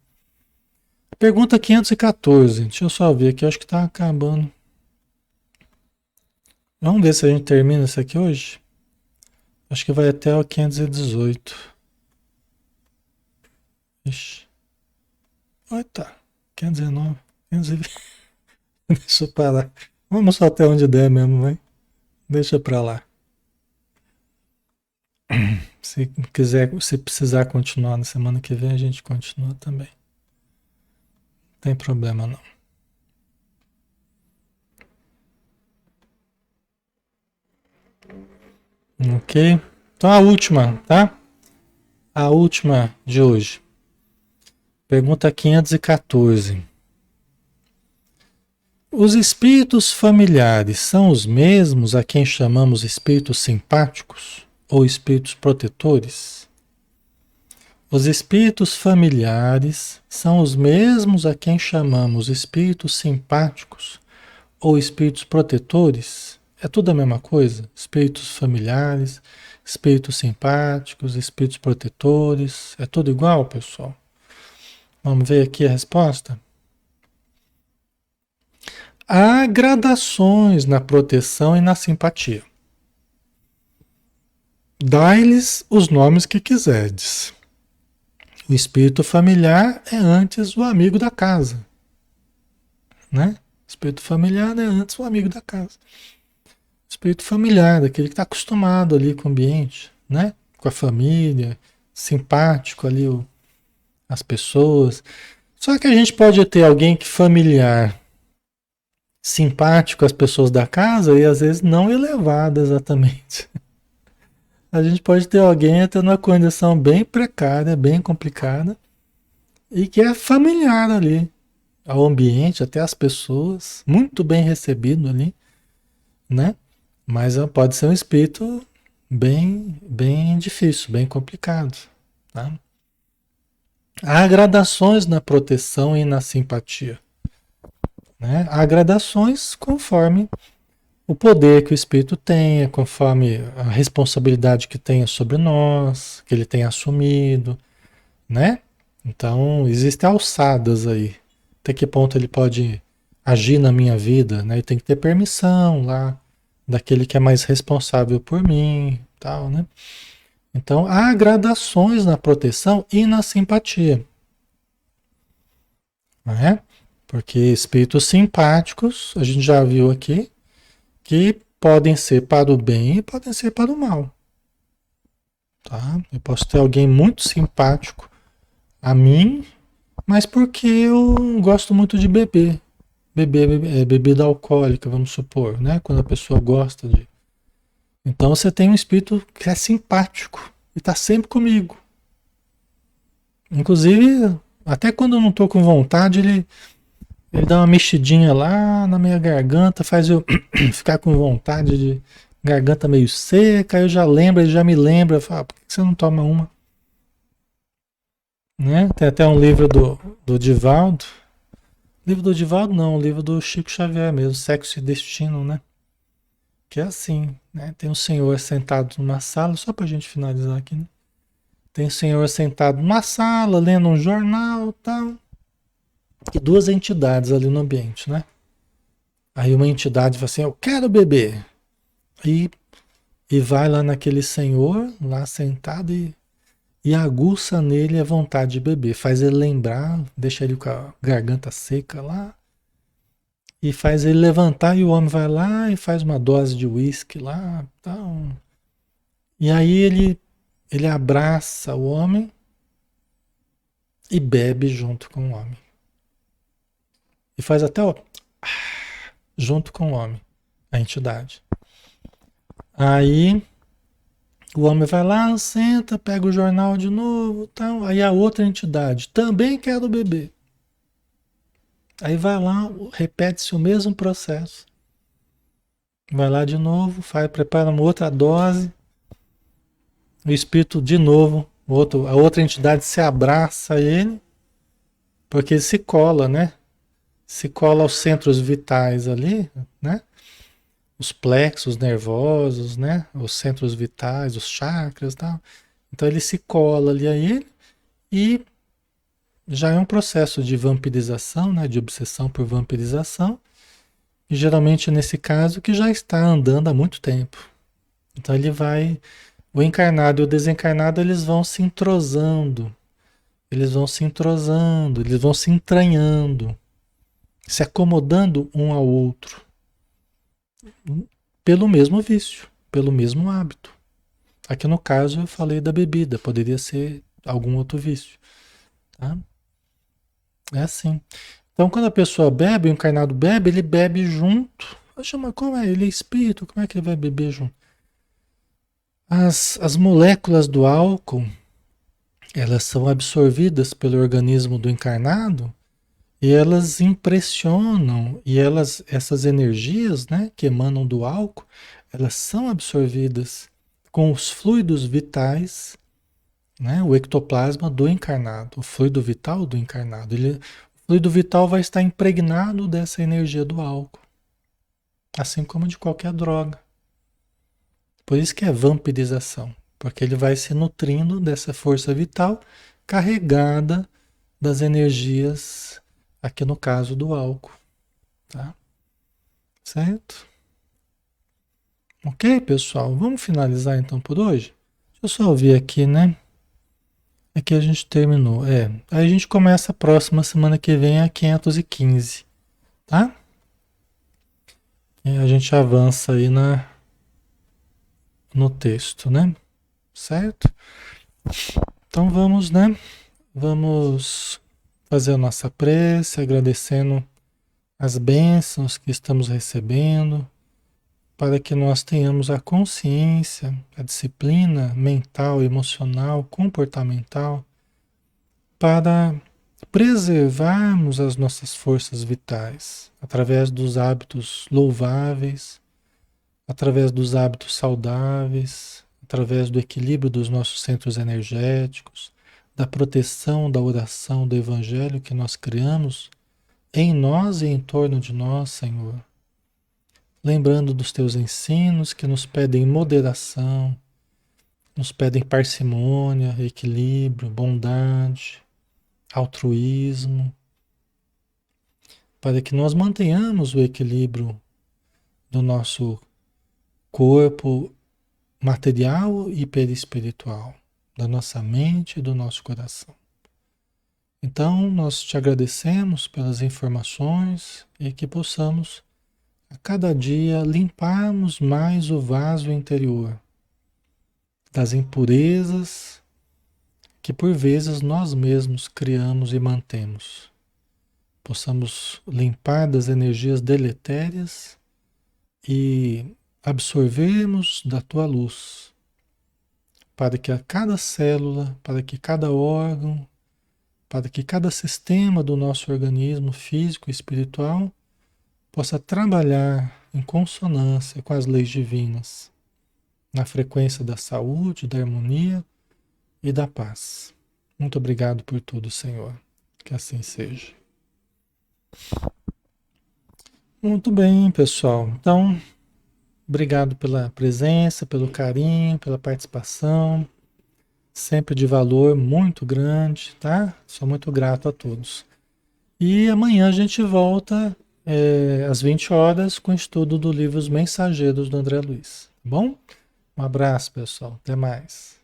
Pergunta 514. Deixa eu só ver aqui, eu acho que está acabando. Vamos ver se a gente termina isso aqui hoje. Acho que vai até o 518. Ixi. Oi, tá. 519. 520. Deixa eu parar. Vamos só até onde der mesmo, vai. Deixa pra lá. Se quiser, se precisar continuar na semana que vem, a gente continua também. Não tem problema não. Ok? Então a última, tá? A última de hoje. Pergunta 514. Os espíritos familiares são os mesmos a quem chamamos espíritos simpáticos ou espíritos protetores? Os espíritos familiares são os mesmos a quem chamamos espíritos simpáticos ou espíritos protetores? É tudo a mesma coisa? Espíritos familiares, espíritos simpáticos, espíritos protetores, é tudo igual, pessoal? Vamos ver aqui a resposta? Há gradações na proteção e na simpatia. Dai-lhes os nomes que quiserdes. O espírito familiar é antes o amigo da casa, né? O espírito familiar é antes o amigo da casa. O espírito familiar, daquele que está acostumado ali com o ambiente, né? Com a família, simpático ali as pessoas. Só que a gente pode ter alguém que familiar, simpático às pessoas da casa e às vezes não elevado exatamente. A gente pode ter alguém até numa condição bem precária, bem complicada, e que é familiar ali, ao ambiente, até as pessoas, muito bem recebido ali, né? Mas pode ser um espírito bem difícil, bem complicado, tá? Há gradações na proteção e na simpatia, né? Há gradações conforme o poder que o espírito tenha, conforme a responsabilidade que tenha sobre nós, que ele tenha assumido, né? Então, existem alçadas aí até que ponto ele pode agir na minha vida, né? E tem que ter permissão lá daquele que é mais responsável por mim, tal, né? Então, há gradações na proteção e na simpatia, né? Porque espíritos simpáticos, a gente já viu aqui, que podem ser para o bem e podem ser para o mal, tá? Eu posso ter alguém muito simpático a mim, mas porque eu gosto muito de beber. Bebida alcoólica, vamos supor, né? Quando a pessoa gosta de. Então você tem um espírito que é simpático e está sempre comigo. Inclusive, até quando eu não estou com vontade, ele dá uma mexidinha lá na minha garganta, faz eu ficar com vontade de garganta meio seca, aí eu já lembro, ele já me lembra, fala, por que você não toma uma? Né? Tem até um livro do Divaldo. Livro do Divaldo não, o livro do Chico Xavier mesmo, Sexo e Destino, né? Que é assim, né? Tem um senhor sentado numa sala, só pra gente finalizar aqui, né? Tem um senhor sentado numa sala, lendo um jornal e tal, e duas entidades ali no ambiente, né? Aí uma entidade fala assim, eu quero beber. E vai lá naquele senhor, lá sentado, e aguça nele a vontade de beber. Faz ele lembrar, deixa ele com a garganta seca lá, e faz ele levantar e o homem vai lá e faz uma dose de uísque lá, tal. E aí ele abraça o homem e bebe junto com o homem. E faz até o junto com o homem, a entidade. Aí o homem vai lá, senta, pega o jornal de novo, tal. Aí a outra entidade também quer o bebê. Aí vai lá, repete-se o mesmo processo. Vai lá de novo, prepara uma outra dose. O espírito de novo, a outra entidade se abraça a ele, porque ele se cola, né? Se cola aos centros vitais ali, né? Os plexos nervosos, né? Os centros vitais, os chakras e tal. Então ele se cola ali a ele e já é um processo de vampirização, né? De obsessão por vampirização. E geralmente nesse caso que já está andando há muito tempo. Então ele vai, o encarnado e o desencarnado, eles vão se entrosando, eles vão se entranhando, se acomodando um ao outro, pelo mesmo vício, pelo mesmo hábito. Aqui no caso eu falei da bebida, poderia ser algum outro vício, tá? É assim. Então quando a pessoa bebe, o encarnado bebe, ele bebe junto. Poxa, mas como é? Ele é espírito, como é que ele vai beber junto? As moléculas do álcool, elas são absorvidas pelo organismo do encarnado e elas impressionam, e essas energias, né, que emanam do álcool, elas são absorvidas com os fluidos vitais, né, o ectoplasma do encarnado, o fluido vital do encarnado. O fluido vital vai estar impregnado dessa energia do álcool, assim como de qualquer droga. Por isso que é vampirização, porque ele vai se nutrindo dessa força vital carregada das energias, aqui no caso do álcool, tá? Certo? Ok, pessoal? Vamos finalizar então por hoje? Deixa eu só ver aqui, né? Aqui a gente terminou. Aí a gente começa a próxima semana que vem a 515, tá? E a gente avança aí no texto, né? Certo? Então vamos, né? Vamos fazer a nossa prece, agradecendo as bênçãos que estamos recebendo, para que nós tenhamos a consciência, a disciplina mental, emocional, comportamental, para preservarmos as nossas forças vitais, através dos hábitos louváveis, através dos hábitos saudáveis, através do equilíbrio dos nossos centros energéticos, da proteção da oração do Evangelho que nós criamos em nós e em torno de nós, Senhor. Lembrando dos teus ensinos que nos pedem moderação, nos pedem parcimônia, equilíbrio, bondade, altruísmo, para que nós mantenhamos o equilíbrio do nosso corpo material e perispiritual, da nossa mente e do nosso coração. Então, nós te agradecemos pelas informações e que possamos, a cada dia, limparmos mais o vaso interior das impurezas que por vezes nós mesmos criamos e mantemos. Possamos limpar das energias deletérias e absorvermos da tua luz, para que a cada célula, para que cada órgão, para que cada sistema do nosso organismo físico e espiritual possa trabalhar em consonância com as leis divinas, na frequência da saúde, da harmonia e da paz. Muito obrigado por tudo, Senhor. Que assim seja. Muito bem, pessoal. Então, obrigado pela presença, pelo carinho, pela participação. Sempre de valor muito grande, tá? Sou muito grato a todos. E amanhã a gente volta às 20 horas com o estudo do livro Os Mensageiros do André Luiz. Tá bom? Um abraço, pessoal. Até mais.